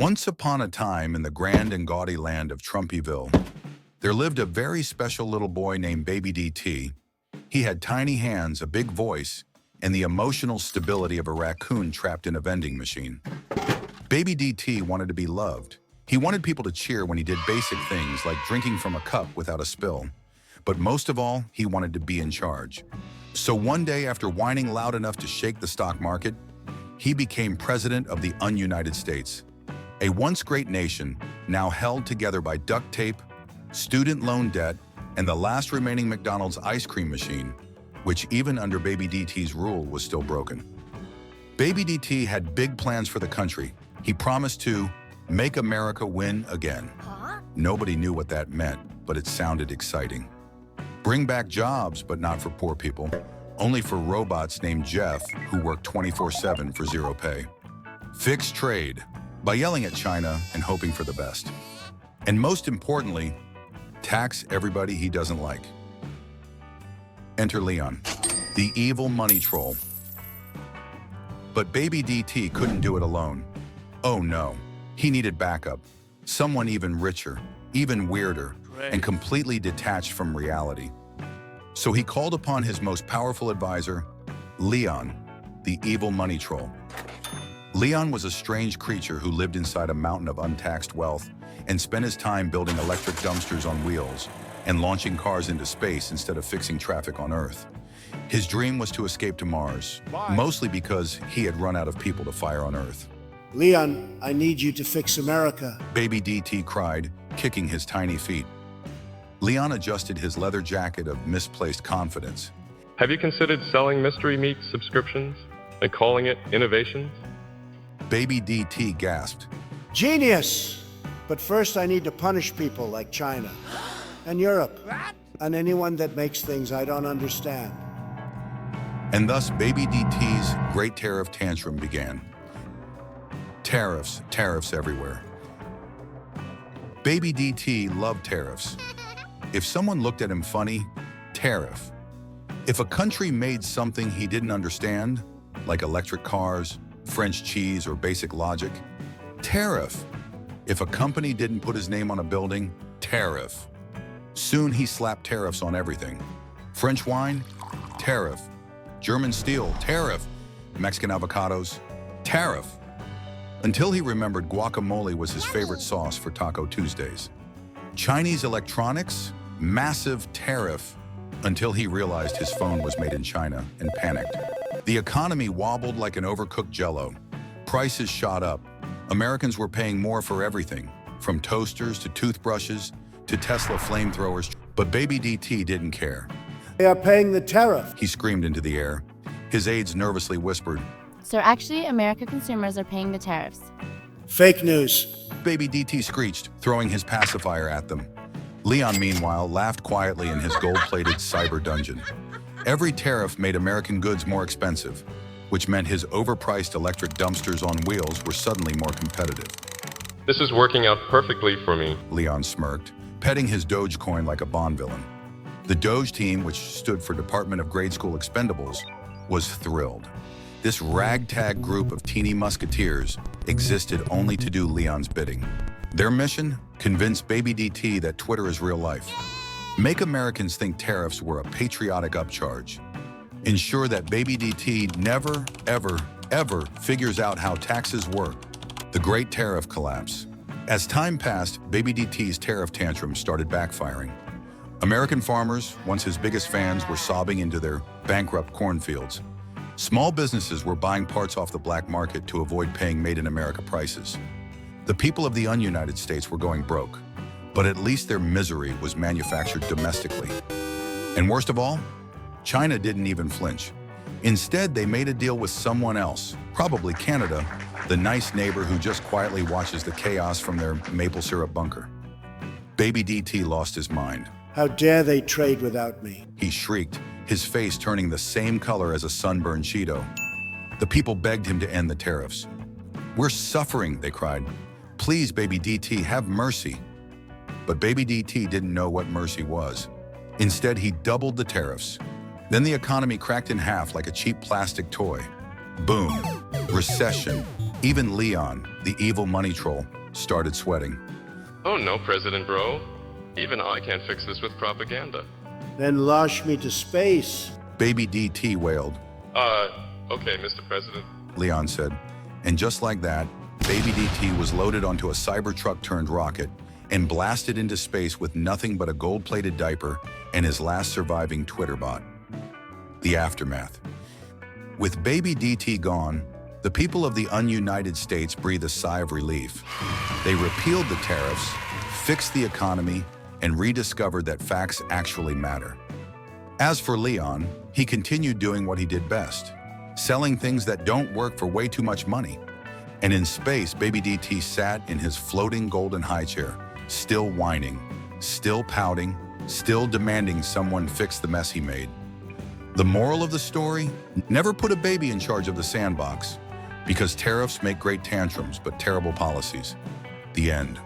Once upon a time in the grand and gaudy land of Trumpyville, there lived a very special little boy named Baby DT. He had tiny hands, a big voice, and the emotional stability of a raccoon trapped in a vending machine. Baby DT wanted to be loved. He wanted people to cheer when he did basic things like drinking from a cup without a spill. But most of all, he wanted to be in charge. So one day, after whining loud enough to shake the stock market, he became president of the United States. A once great nation, now held together by duct tape, student loan debt, and the last remaining McDonald's ice cream machine, which even under Baby DT's rule was still broken. Baby DT had big plans for the country. He promised to make America win again. Nobody knew what that meant, but it sounded exciting. Bring back jobs, but not for poor people, only for robots named Jeff who worked 24/7 for zero pay. Fix trade by yelling at China and hoping for the best. And most importantly, tax everybody he doesn't like. Enter Leon, the evil money troll. But Baby DT couldn't do it alone. Oh no, he needed backup. Someone even richer, even weirder, and completely detached from reality. So he called upon his most powerful advisor, Leon, the evil money troll. Leon was a strange creature who lived inside a mountain of untaxed wealth and spent his time building electric dumpsters on wheels and launching cars into space instead of fixing traffic on Earth. His dream was to escape to Mars, mostly because he had run out of people to fire on Earth. Leon, I need you to fix America. Baby DT cried, kicking his tiny feet. Leon adjusted his leather jacket of misplaced confidence. Have you considered selling mystery meat subscriptions and calling it innovations? Baby DT gasped. Genius! But first I need to punish people like China and Europe and anyone that makes things I don't understand. And thus Baby DT's great tariff tantrum began. Tariffs, tariffs everywhere. Baby DT loved tariffs. If someone looked at him funny, tariff. If a country made something he didn't understand, like electric cars, French cheese, or basic logic, tariff. If a company didn't put his name on a building, tariff. Soon he slapped tariffs on everything. French wine, tariff. German steel, tariff. Mexican avocados, tariff. Until he remembered guacamole was his favorite sauce for Taco Tuesdays. Chinese electronics, massive tariff, until he realized his phone was made in China and panicked. The economy wobbled like an overcooked Jell-O. Prices shot up. Americans were paying more for everything, from toasters to toothbrushes to Tesla flamethrowers. But Baby DT didn't care. They are paying the tariff. He screamed into the air. His aides nervously whispered, "Sir, actually, American consumers are paying the tariffs." Fake news. Baby DT screeched, throwing his pacifier at them. Leon, meanwhile, laughed quietly in his gold-plated cyber dungeon. Every tariff made American goods more expensive, which meant his overpriced electric dumpsters on wheels were suddenly more competitive. This is working out perfectly for me. Leon smirked, petting his Dogecoin like a Bond villain. The Doge team, which stood for Department of Grade School Expendables, was thrilled. This ragtag group of teeny musketeers existed only to do Leon's bidding. Their mission? Convince Baby DT that Twitter is real life. Make Americans think tariffs were a patriotic upcharge. Ensure that Baby DT never, ever, ever figures out how taxes work. The Great Tariff Collapse. As time passed, Baby DT's tariff tantrum started backfiring. American farmers, once his biggest fans, were sobbing into their bankrupt cornfields. Small businesses were buying parts off the black market to avoid paying made-in-America prices. The people of the United States were going broke, but at least their misery was manufactured domestically. And worst of all, China didn't even flinch. Instead, they made a deal with someone else, probably Canada, the nice neighbor who just quietly watches the chaos from their maple syrup bunker. Baby DT lost his mind. How dare they trade without me? He shrieked, his face turning the same color as a sunburned Cheeto. The people begged him to end the tariffs. "We're suffering," they cried. "Please, Baby DT, have mercy." But Baby DT didn't know what mercy was. Instead, he doubled the tariffs. Then the economy cracked in half like a cheap plastic toy. Boom. Recession. Even Leon, the evil money troll, started sweating. Oh no, President Bro. Even I can't fix this with propaganda. Then launch me to space. Baby DT wailed. Okay, Mr. President. Leon said. And just like that, Baby DT was loaded onto a Cybertruck turned rocket and blasted into space with nothing but a gold-plated diaper and his last surviving Twitter bot. The aftermath. With Baby DT gone, the people of the ununited states breathe a sigh of relief. They repealed the tariffs, fixed the economy, and rediscovered that facts actually matter. As for Leon, he continued doing what he did best, selling things that don't work for way too much money. And in space, Baby DT sat in his floating golden high chair, still whining, still pouting, still demanding someone fix the mess he made. The moral of the story? Never put a baby in charge of the sandbox, because tariffs make great tantrums but terrible policies. The end.